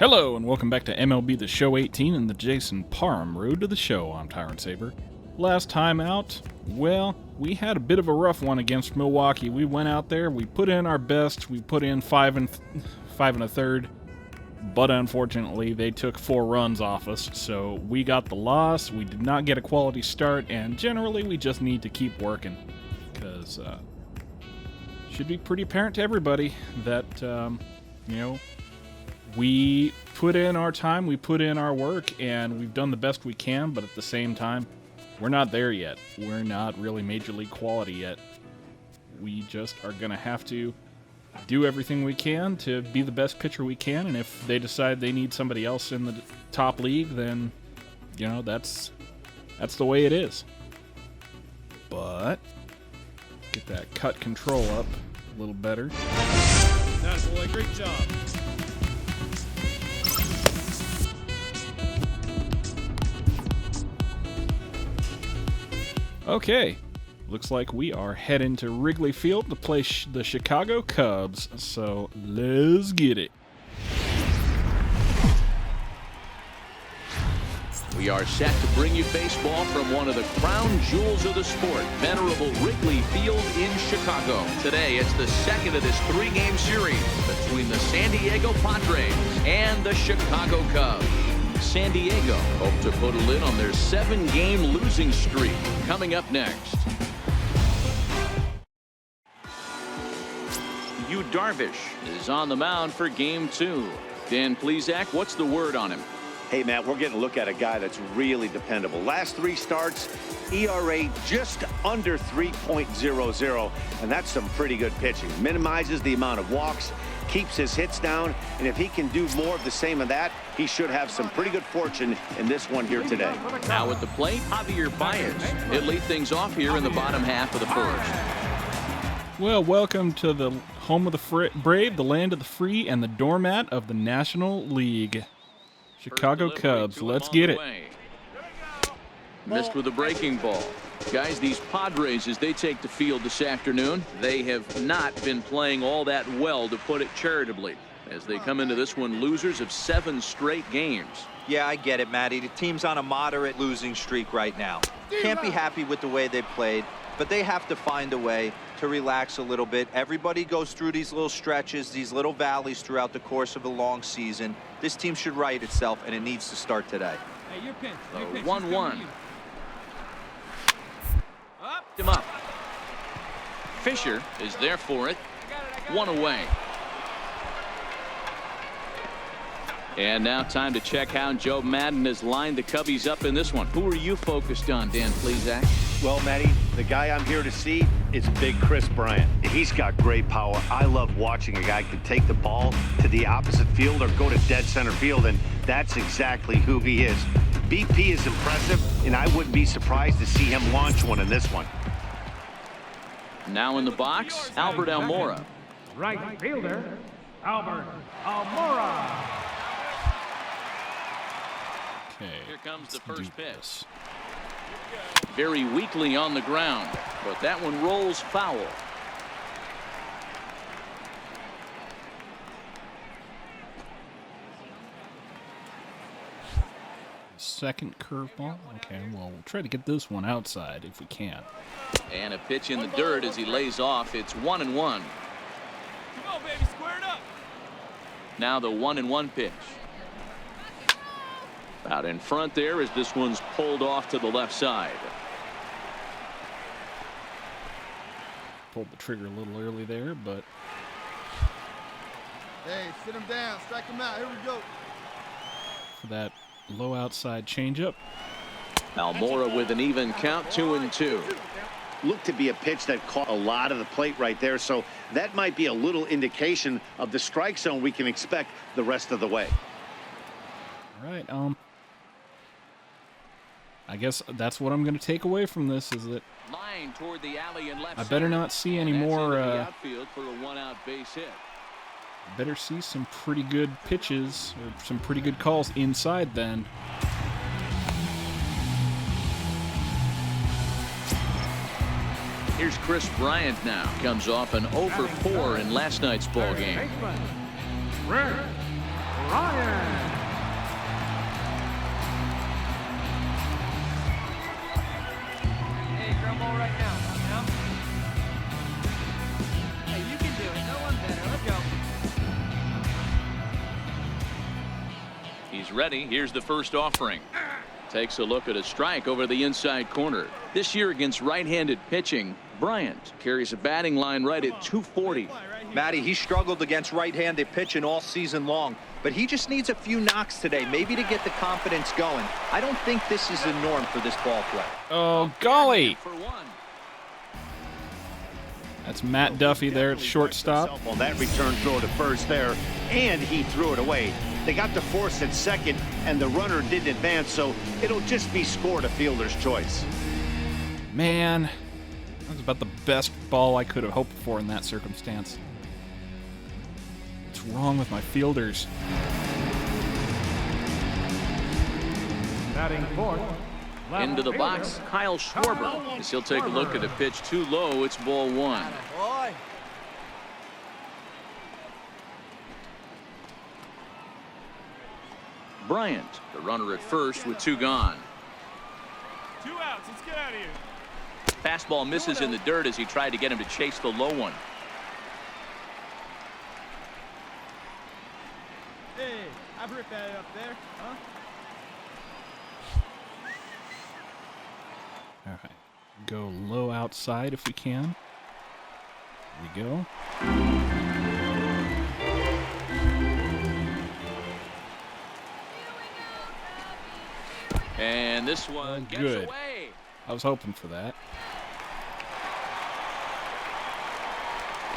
Hello and welcome back to MLB The Show 18 and the Jason Parham Road to the Show. I'm Tyrant Saber. Last time out, well, we had a bit of a rough one against Milwaukee. We went out there, we put in our best, we put in five and a third, but unfortunately they took 4 runs off us, so we got the loss. We did not get a quality start, and generally we just need to keep working, because should be pretty apparent to everybody that, we put in our time, we put in our work, and we've done the best we can, but at the same time, we're not there yet. We're not really major league quality yet. We just are going to have to do everything we can to be the best pitcher we can, and if they decide they need somebody else in the top league, then, that's the way it is. But, get that cut control up a little better. That's boy, great job. Okay, looks like we are heading to Wrigley Field to play the Chicago Cubs, so let's get it. We are set to bring you baseball from one of the crown jewels of the sport, venerable Wrigley Field in Chicago. Today, it's the second of this 3-game series between the San Diego Padres and the Chicago Cubs. San Diego hope to put a lid on their 7-game losing streak. Coming up next. Yu Darvish is on the mound for Game 2. Dan Plesac, what's the word on him? Hey, Matt, we're getting a look at a guy that's really dependable. Last 3 starts, ERA just under 3.00, and that's some pretty good pitching. Minimizes the amount of walks, keeps his hits down, and if he can do more of the same of that, he should have some pretty good fortune in this one here today. Now at the plate, Javier Baez. He'll lead things off here in the bottom half of the first. Well, welcome to the home of the brave, the land of the free, and the doormat of the National League. Chicago Cubs, let's get it. Missed with a breaking ball. Guys, these Padres, as they take the field this afternoon, they have not been playing all that well, to put it charitably, as they come into this one losers of 7 straight games. Yeah, I get it, Matty. The team's on a moderate losing streak right now. Can't be happy with the way they played, but they have to find a way to relax a little bit. Everybody goes through these little stretches, these little valleys throughout the course of a long season. This team should right itself, and it needs to start today. Hey, your pitch. 1-1. Him up. Fisher is there for it. 1 away. And now time to check how Joe Madden has lined the Cubbies up in this one. Who are you focused on, Dan Plesac? Well, Matty, the guy I'm here to see is Big Chris Bryant. He's got great power. I love watching a guy can take the ball to the opposite field or go to dead center field, and that's exactly who he is. BP is impressive, and I wouldn't be surprised to see him launch one in this one. Now in the box, Albert Almora. Right fielder, Albert Almora. Okay, Here comes the let's first do pitch. this. Very weakly on the ground, but that one rolls foul. Second curveball. Okay, well, we'll try to get this one outside if we can. And a pitch in the dirt as he lays off. It's 1-1. Come on, baby, square it up. Now the 1-1 pitch. Out in front there as this one's pulled off to the left side. Pulled the trigger a little early there, but Hey, sit him down, strike him out. Here we go. for that low outside changeup. Almora with an even count, 2-2. Looked to be a pitch that caught a lot of the plate right there, so that might be a little indication of the strike zone we can expect the rest of the way. All right, I guess that's what I'm going to take away from this, is that Line toward the alley and left I better center. not see any That's into more, the outfield for a 1-out base hit. better see some pretty good pitches or some pretty good calls inside then. Here's Chris Bryant now. Comes off an 0 for 4 in last night's ball game. Ryan. Hey, drum ball right now. Now. Hey, you can do it. No one better. Let's go. He's ready. Here's the first offering. Takes a look at a strike over the inside corner. This year against right-handed pitching, Bryant carries a batting line right at 240. Matty, he struggled against right-handed pitching all season long, but he just needs a few knocks today, maybe to get the confidence going. I don't think this is the norm for this ball player. Oh, golly. For one. That's Matt Duffy there at shortstop. Well, that return throw to first there, and he threw it away. They got to force at second, and the runner didn't advance, so it'll just be scored a fielder's choice. Man, that was about the best ball I could have hoped for in that circumstance. What's wrong with my fielders? Batting fourth. left Into the fielder, box, Kyle Schwarber. As he'll take a look at a pitch too low, it's ball one. Bryant, the runner at first with two gone. 2 outs. Let's get out of here. Fastball misses in the dirt as he tried to get him to chase the low one. Hey, I've ripped that up there, huh? All right, go low outside if we can. There we go. And this one gets Good. away. I was hoping for that.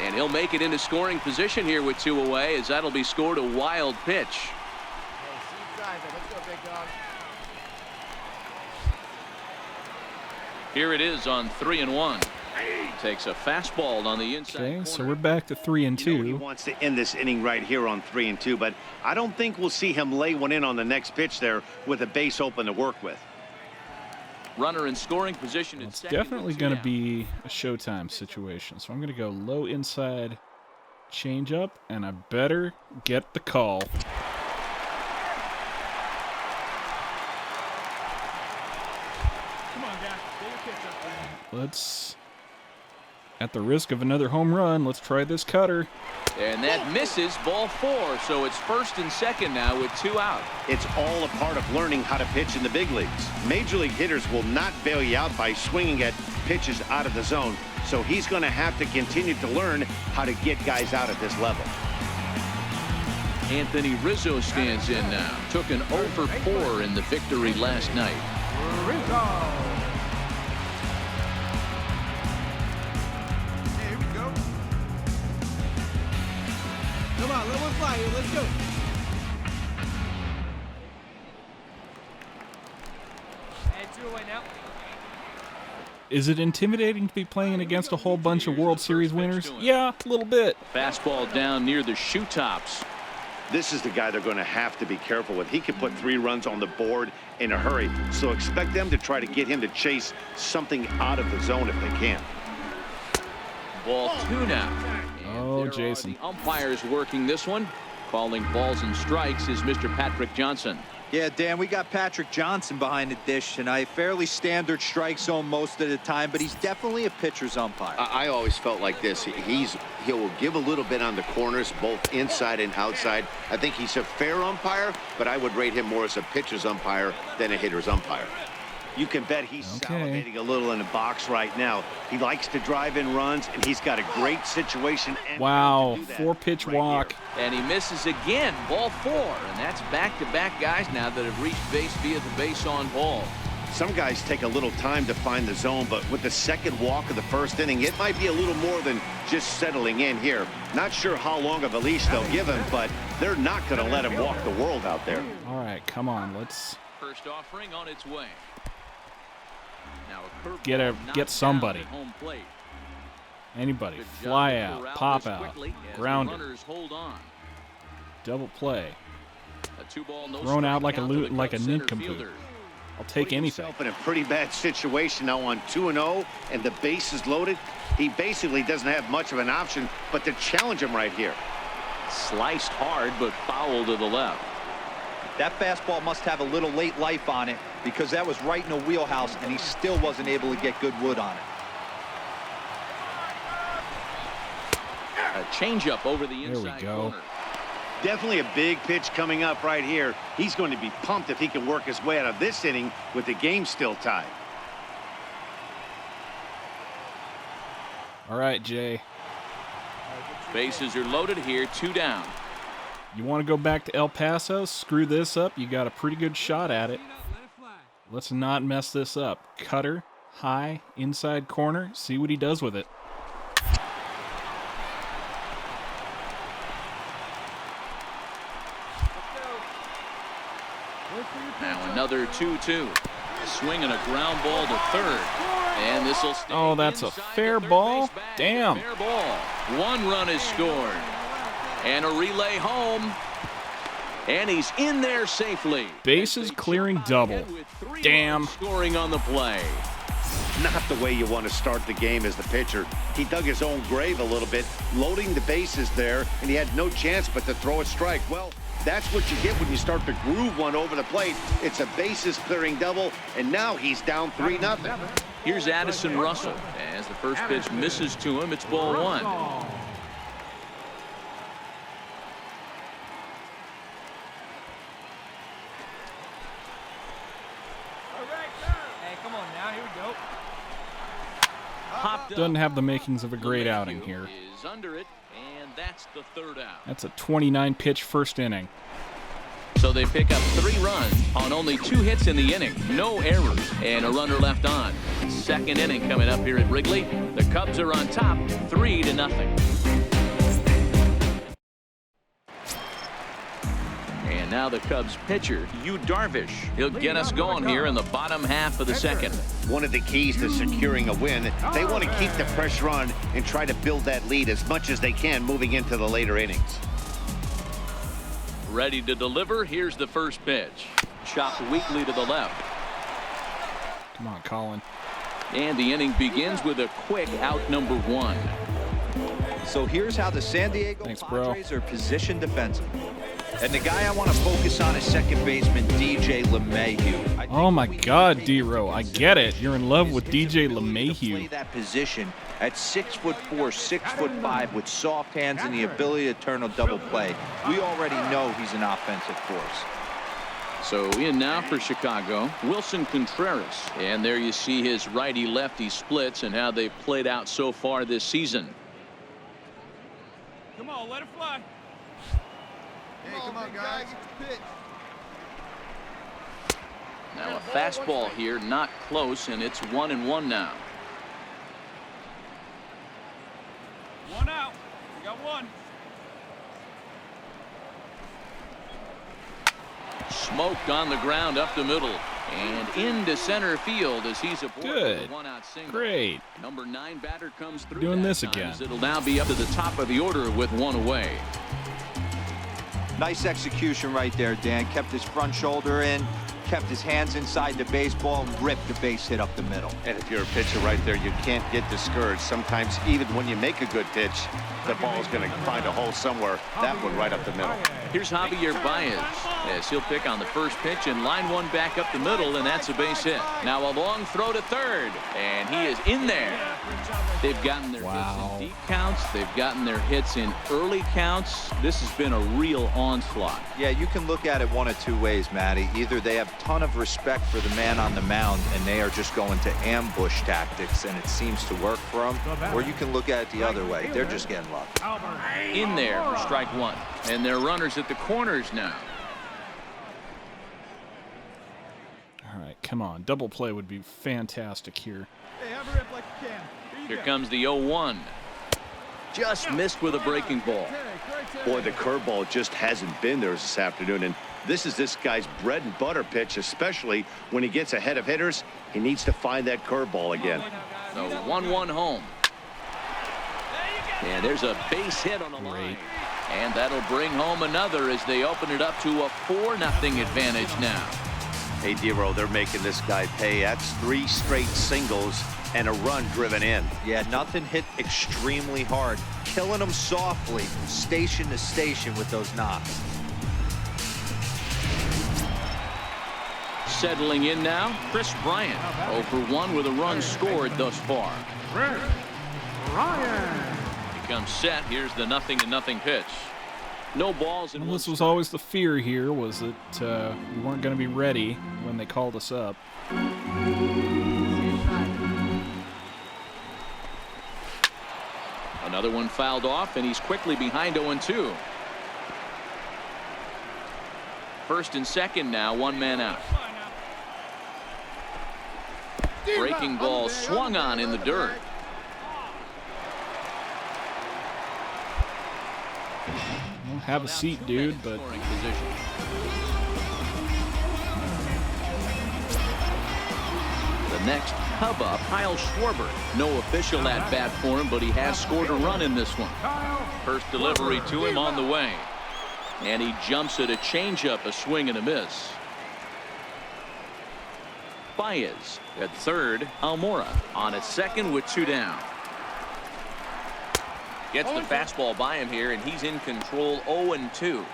And he'll make it into scoring position here with two away, as that'll be scored a wild pitch. Hey, see driving. Let's go, big dog. Here it is on 3-1. Takes a fastball on the inside Okay, corner. so we're back to 3-2. You know he wants to end this inning right here on 3-2, but I don't think we'll see him lay one in on the next pitch there with a base open to work with. Runner in scoring position. It's definitely going to be a showtime situation. So I'm going to go low inside change up, and I better get the call. Come on, guy. Get your pitch up there. Let's, at the risk of another home run, let's try this cutter. And that misses, ball four. So it's first and second now with two out. It's all a part of learning how to pitch in the big leagues. Major league hitters will not bail you out by swinging at pitches out of the zone, so he's going to have to continue to learn how to get guys out at this level. Anthony Rizzo stands in now. Took an 0 for 4 in the victory last night. Rizzo. Hey, here we go. Come on, let one fly here. Let's go. And 2 away now. Is it intimidating to be playing against a whole bunch of World Series winners? Yeah, a little bit. Fastball down near the shoe tops. This is the guy they're going to have to be careful with. He could put 3 runs on the board in a hurry, so expect them to try to get him to chase something out of the zone if they can. Ball 2 now. And Oh, there are Jason. the umpires working this one. Calling balls and strikes is Mr. Patrick Johnson. Yeah, Dan, we got Patrick Johnson behind the dish tonight. Fairly standard strike zone most of the time, but he's definitely a pitcher's umpire. I always felt like this. He'll give a little bit on the corners, both inside and outside. I think he's a fair umpire, but I would rate him more as a pitcher's umpire than a hitter's umpire. You can bet he's Okay. salivating a little in the box right now. He likes to drive in runs, and he's got a great situation. And Wow, to do that 4-pitch right walk. here. And he misses again. Ball 4. And that's back-to-back guys now that have reached base via the base on ball. Some guys take a little time to find the zone, but with the second walk of the first inning, it might be a little more than just settling in here. Not sure how long of a leash they'll give him, but they're not going to let him walk the world out there. All right, come on, let's First offering on its way. Now a curveball Get knocked somebody. down at home plate. anybody. Good job Fly to out, corral pop this out, quickly as the grounder, runners hold on. double play. A 2-ball, no Thrown out strike like a count to the like a Cubs center nincompoop. fielder. I'll take Putting anything. himself in a pretty bad situation now on 2-0, and the base is loaded. He basically doesn't have much of an option but to challenge him right here. Sliced hard, but foul to the left. That fastball must have a little late life on it because that was right in the wheelhouse, and he still wasn't able to get good wood on it. A changeup over the inside There we go. corner. Definitely a big pitch coming up right here. He's going to be pumped if he can work his way out of this inning with the game still tied. All right, Jay. Bases are loaded here, 2 down. You want to go back to El Paso? Screw this up. You got a pretty good shot at it. Let's not mess this up. Cutter, high, inside corner. See what he does with it. Now another 2-2. Swinging a ground ball to third. And this will stay. Oh, that's a inside fair the third ball? base bag. Damn. Fair ball. 1 run is scored. And a relay home. And he's in there safely. Bases clearing double. Damn. Scoring on the play. Not the way you want to start the game as the pitcher. He dug his own grave a little bit, loading the bases there, and he had no chance but to throw a strike. Well, that's what you get when you start to groove one over the plate. It's a bases clearing double, and now he's down 3-0. Here's Addison Russell. As the first pitch misses to him, it's ball 1. Hey, come on now. Here we go. Popped Doesn't up. have the makings of a great outing here. Is under it, and that's the 3rd out. That's a 29-pitch first inning. So they pick up 3 runs on only 2 hits in the inning. No errors and a runner left on. 2nd inning coming up here at Wrigley. The Cubs are on top 3-0. And now the Cubs pitcher, Yu Darvish. He'll get us going here in the bottom half of the 2nd. One of the keys to securing a win, they want to keep the pressure on and try to build that lead as much as they can moving into the later innings. Ready to deliver. Here's the first pitch. Chopped weakly to the left. Come on, Colin. And the inning begins with a quick out number 1. So here's how the San Diego Thanks, bro. Padres are positioned defensively. And the guy I want to focus on is second baseman DJ LeMahieu. Oh my God, D-Row. I get it. You're in love with DJ LeMahieu. Play that position at 6'4", 6'5", with soft hands and the ability to turn a double play. We already know he's an offensive force. So in now for Chicago, Wilson Contreras. And there you see his righty-lefty splits and how they've played out so far this season. Come on, let it fly. Hey, come on, guys. Pitch. Now a fastball here, not close, and it's 1-1 now. 1 out. We got 1. Smoked on the ground up the middle and into center field as he's aboard Good. with a 1-out single. Great. Number 9 batter comes through. Doing that this time, again. as it'll now be up to the top of the order with 1 away. Nice execution right there, Dan. Kept his front shoulder in, kept his hands inside the baseball, and ripped the base hit up the middle. And if you're a pitcher right there, you can't get discouraged. Sometimes even when you make a good pitch, the ball is going to find a hole somewhere. That one right up the middle. Here's Javier Baez as he'll pick on the first pitch and line one back up the middle, and that's a base hit. Now a long throw to third, and he is in there. They've gotten their hits in deep counts. They've gotten their hits in early counts. This has been a real onslaught. Yeah, you can look at it one of 2 ways, Matty. Either they have a ton of respect for the man on the mound and they are just going to ambush tactics and it seems to work for them, or you can look at it the other way. They're just getting lucky. In there for strike 1. And they're runners at the corners now. All right, come on. Double play would be fantastic here. Hey, have a rip like you can. Here comes the 0-1. Just missed with a breaking ball. Boy, the curveball just hasn't been there this afternoon, and this is this guy's bread and butter pitch, especially when he gets ahead of hitters. He needs to find that curveball again. So 1-1 home. And there's a base hit on the line. And that'll bring home another as they open it up to a 4-0 advantage now. Hey, D-Row, they're making this guy pay. That's 3 straight singles and a run driven in. Yeah, nothing hit extremely hard. Killing them softly, station to station with those knocks. Settling in now, Chris Bryant. 0 for 1 with a run scored thus far. He comes set. Here's the 0-0 pitch. No balls in Well, one this was strike. always the fear here, was that we weren't going to be ready when they called us up. Another one fouled off, and he's quickly behind 0-2. First and second now, one man out. Breaking ball swung on in the dirt. Well, have a seat, dude, but Scoring position. The next Cub up, Kyle Schwarber. No official at bat for him, but he has scored a run in this one. First delivery to him on the way. And he jumps at a changeup, a swing and a miss. Baez at third, Almora on at second with 2 down. Gets the fastball by him here, and he's in control 0-2.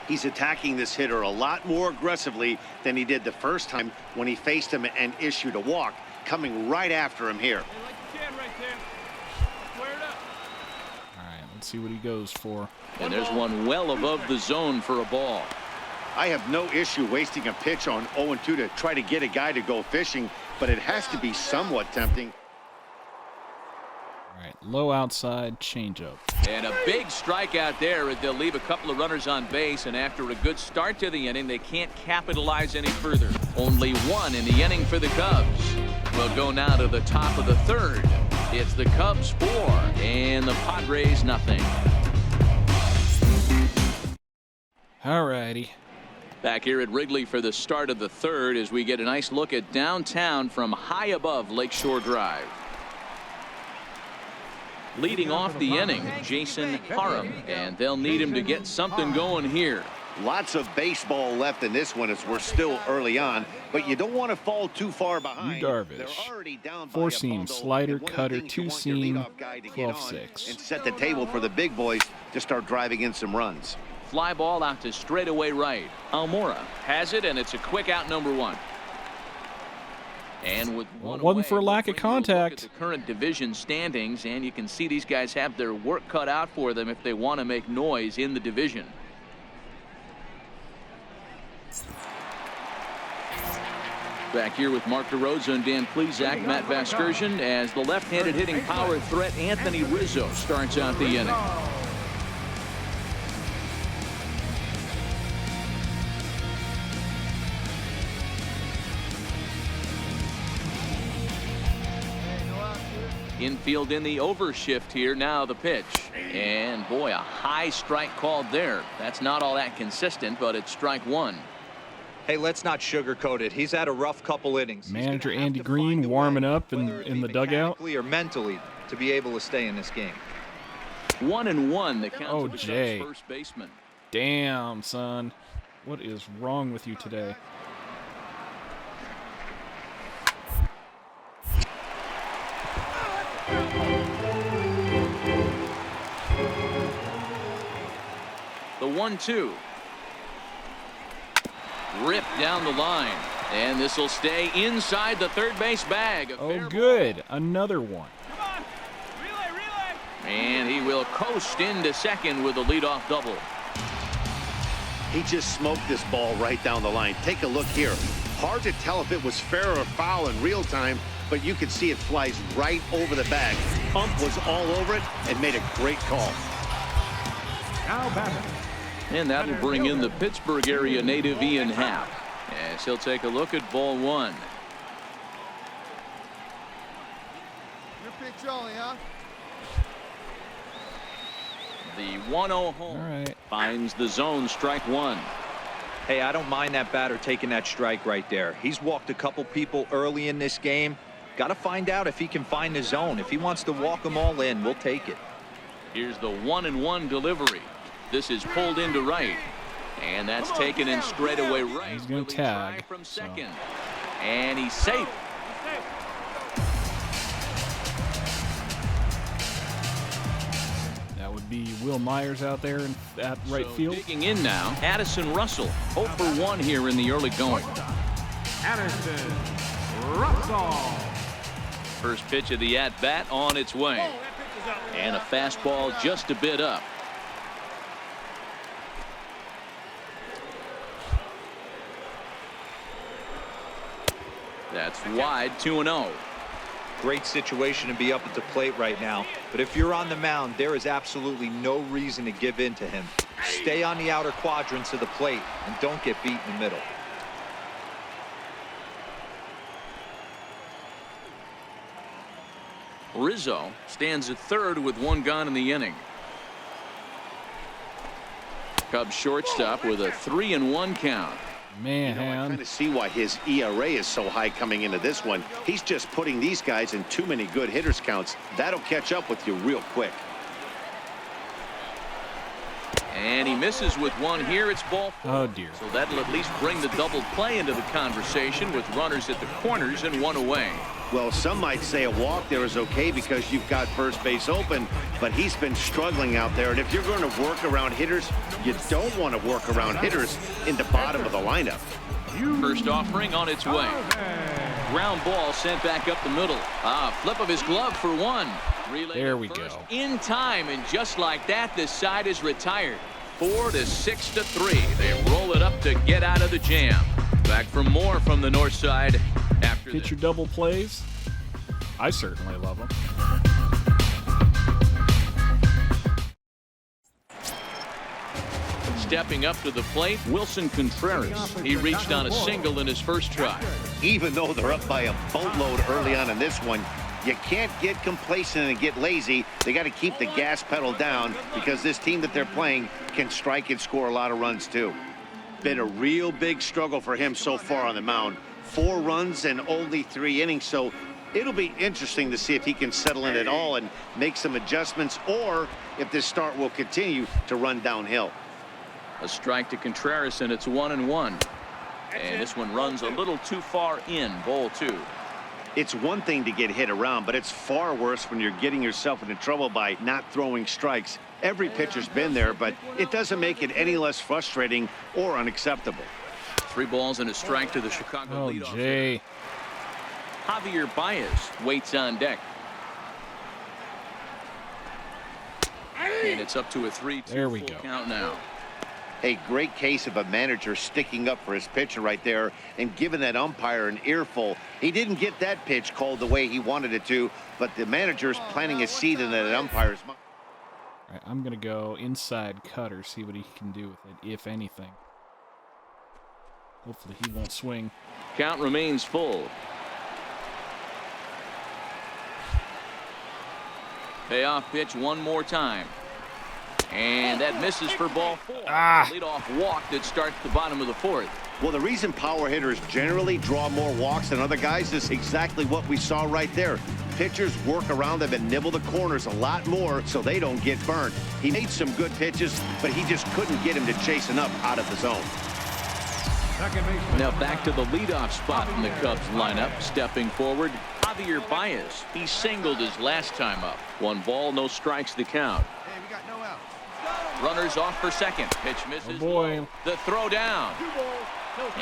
He's attacking this hitter a lot more aggressively than he did the first time when he faced him and issued a walk, coming right after him here. Hey, like you can right there. Square it up. all right, let's see what he goes for. And there's one well above the zone for a ball. I have no issue wasting a pitch on 0-2 to try to get a guy to go fishing, but it has to be somewhat tempting. All right, low outside, changeup. And a big strikeout there as they'll leave a couple of runners on base, and after a good start to the inning, they can't capitalize any further. Only one in the inning for the Cubs. We'll go now to the top of the third. It's the Cubs 4 and the Padres nothing. All righty. Back here at Wrigley for the start of the third as we get a nice look at downtown from high above Lakeshore Drive. Leading off the inning, Jason Parham, and they'll need him to get something going here. Lots of baseball left in this one as we're still early on, but you don't want to fall too far behind. Darvish. They're already down by 4-seam, a bundle, slider, and one of the cutter, things you want 2-seam, your leadoff guy to get on 12-6. and set the table for the big boys to start driving in some runs. Fly ball out to straightaway right. Almora has it, and it's a quick out number 1. And with Well, one it wasn't away, for a lack we'll of bring you a look at contact. the current division standings, and you can see these guys have their work cut out for them if they want to make noise in the division. Back here with Mark DeRosa and Dan Plesac, Matt Vasgersian, as the left-handed hitting power threat Anthony Rizzo starts out the inning. Infield in the overshift here. Now the pitch. And boy, a high strike called there. That's not all that consistent, but it's strike 1. Hey, let's not sugarcoat it. He's had a rough couple innings. He's Manager gonna have Andy to Green find a warming way, up whether it in be the dugout. mechanically or mentally, to be able to stay in this game. 1-1. The count Oh, to the Jay. Cubs first baseman. Damn, son. What is wrong with you today? The 1-2. Ripped down the line. And this will stay inside the third base bag. A Oh, fair good. Another one. Come on. Relay, relay. And he will coast into second with a leadoff double. He just smoked this ball right down the line. Take a look here. Hard to tell if it was fair or foul in real time, but you can see it flies right over the bag. Pump was all over it and made a great call. Now batter. And that will bring in the Pittsburgh area native Ian Happ, as he'll take a look at ball 1. Your pitch only, huh? The 1-0 home. All right. Finds the zone, strike 1. Hey, I don't mind that batter taking that strike right there. He's walked a couple people early in this game. Got to find out if he can find the zone. If he wants to walk them all in, we'll take it. Here's the 1-1 delivery. This is pulled into right. And that's taken in straightaway right. He's gonna Will he try tag, from so. second. And he's safe. would be Will Myers out there at right field. Digging in now, Addison Russell, 0 for 1 here in the early going. Addison Russell. First pitch of the at-bat on its way. And a fastball just a bit up. That's wide, 2-0. Great situation to be up at the plate right now. But if you're on the mound, there is absolutely no reason to give in to him. Stay on the outer quadrants of the plate and don't get beat in the middle. Rizzo stands at third with 1 gone in the inning. Cubs shortstop with a 3-1 count. Man, I kind of see why his ERA is so high coming into this one. He's just putting these guys in too many good hitters counts. That'll catch up with you real quick. And he misses with 1 here. It's ball 4. Oh, dear. So that'll at least bring the double play into the conversation with runners at the corners and 1 away. Well, some might say a walk there is okay because you've got first base open, but he's been struggling out there. And if you're going to work around hitters, you don't want to work around hitters in the bottom of the lineup. First offering on its way. Ground ball sent back up the middle. Flip of his glove for 1. There we go. In time, and just like that, this side is retired. 4 to 6 to 3. They roll it up to get out of the jam. Back for more from the north side after Pitcher double plays. I certainly love them. Stepping up to the plate, Wilson Contreras. He reached on a single in his first try. Even though they're up by a boatload early on in this one, you can't get complacent and get lazy. They got to keep the gas pedal down because this team that they're playing can strike and score a lot of runs too. Been a real big struggle for him so far on the mound. 4 runs and only 3 innings, so it'll be interesting to see if he can settle in at all and make some adjustments, or if this start will continue to run downhill. A strike to Contreras, and it's 1-1. And this one runs a little too far in, ball 2. It's one thing to get hit around, but it's far worse when you're getting yourself into trouble by not throwing strikes. Every pitcher's been there, but it doesn't make it any less frustrating or unacceptable. 3 balls and a strike to the Chicago leadoff. Oh, Jay. Javier Baez waits on deck. And it's up to a 3-2 There we full go. count now. A great case of a manager sticking up for his pitcher right there and giving that umpire an earful. He didn't get that pitch called the way he wanted it to, but the manager's planting a seed in that umpire's mind. All right, I'm going to go inside cutter, see what he can do with it, if anything. Hopefully he won't swing. Count remains full. Payoff pitch one more time. And that misses for ball 4. Leadoff walk that starts the bottom of the 4th. Well, the reason power hitters generally draw more walks than other guys is exactly what we saw right there. Pitchers work around them and nibble the corners a lot more so they don't get burned. He made some good pitches, but he just couldn't get him to chase enough out of the zone. Now back to the leadoff spot in the Cubs lineup. Stepping forward, Javier Baez. He singled his last time up. 1 ball, no strikes the count. Hey, we got no outs. Runners off for second. Pitch misses. Oh boy. The throw down.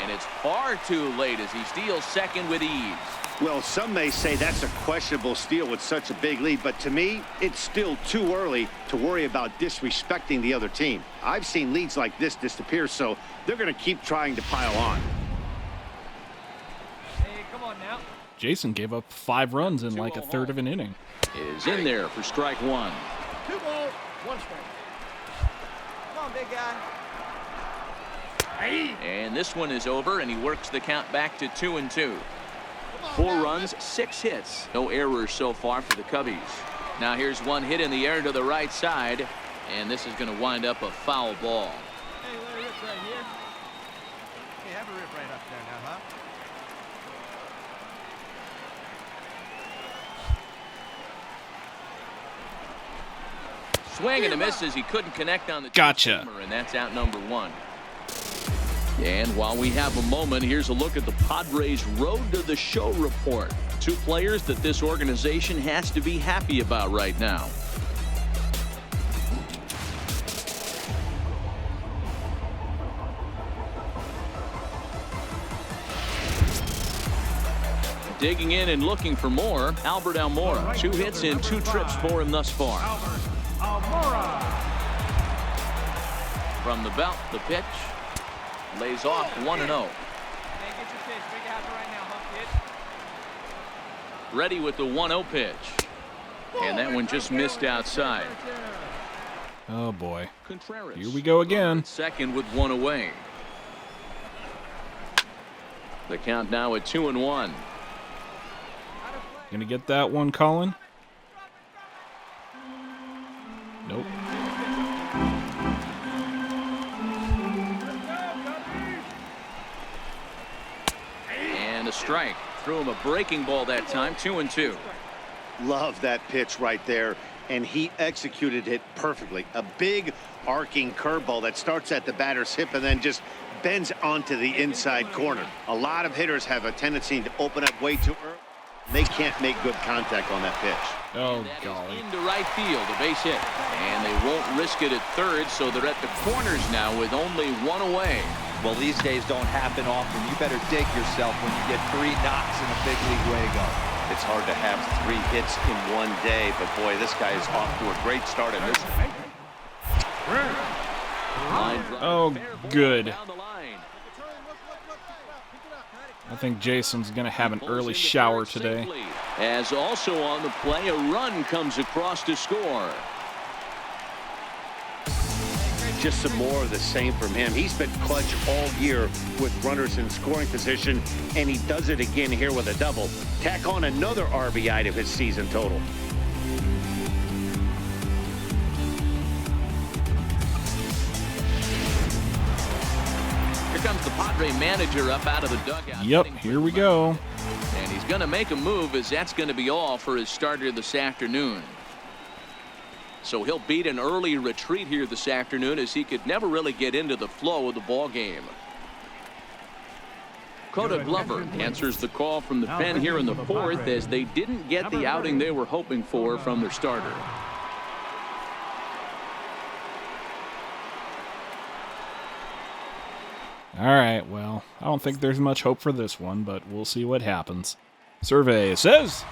And it's far too late as he steals second with ease. Well, some may say that's a questionable steal with such a big lead, but to me, it's still too early to worry about disrespecting the other team. I've seen leads like this disappear, so they're going to keep trying to pile on. Hey, come on now. Jason gave up 5 runs in like a third of an inning. Is in there for strike 1. 2 balls, 1 strike. Come on, big guy. And this one is over, and he works the count back to 2-2. 4 runs, 6 hits. No errors so far for the Cubbies. Now here's one hit in the air to the right side, and this is going to wind up a foul ball. Hey, let it rip right here. Hey, have a rip right up there now, huh? Swing and a miss as he couldn't connect on the Gotcha. two-seamer, and that's out number 1. And while we have a moment, here's a look at the Padres' Road to the Show report. 2 players that this organization has to be happy about right now. Digging in and looking for more, Albert Almora. 2 hits and 2 trips for him thus far. From the belt, the pitch. Lays off 1-0. Ready with the 1-0 pitch. And that one just missed outside. Oh boy. Here we go again. Second with 1 away. The count now at 2-1. Gonna get that one, Colin? Nope. And a strike. Threw him a breaking ball that time. 2-2. Love that pitch right there, and he executed it perfectly. A big arcing curveball that starts at the batter's hip and then just bends onto the inside corner. A lot of hitters have a tendency to open up way too early. They can't make good contact on that pitch. Oh, golly. Into right field, a base hit. And they won't risk it at third, so they're at the corners now with only 1 away. Well, these days don't happen often. You better dig yourself when you get 3 knocks in a big league way go. It's hard to have 3 hits in one day, but boy, this guy is off to a great start in this. Oh, good. I think Jason's going to have an early shower today. As also on the play, a run comes across to score. Just some more of the same from him. He's been clutch all year with runners in scoring position, and he does it again here with a double. Tack on another RBI to his season total. Here comes the Padre manager up out of the dugout. Yep, here we go. And he's going to make a move, as that's going to be all for his starter this afternoon. So he'll beat an early retreat here this afternoon, as he could never really get into the flow of the ball game. Coda Glover answers the call from the pen here in the 4th, as they didn't get the outing they were hoping for from their starter. All right, well, I don't think there's much hope for this one, but we'll see what happens. Survey says...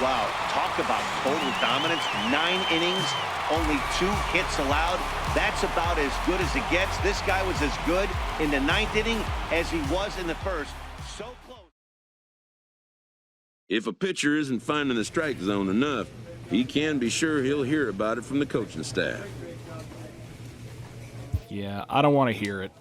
Wow, talk about total dominance. 9 innings, only 2 hits allowed. That's about as good as it gets. This guy was as good in the 9th inning as he was in the 1st. So close. If a pitcher isn't finding the strike zone enough, he can be sure he'll hear about it from the coaching staff. Yeah, I don't want to hear it.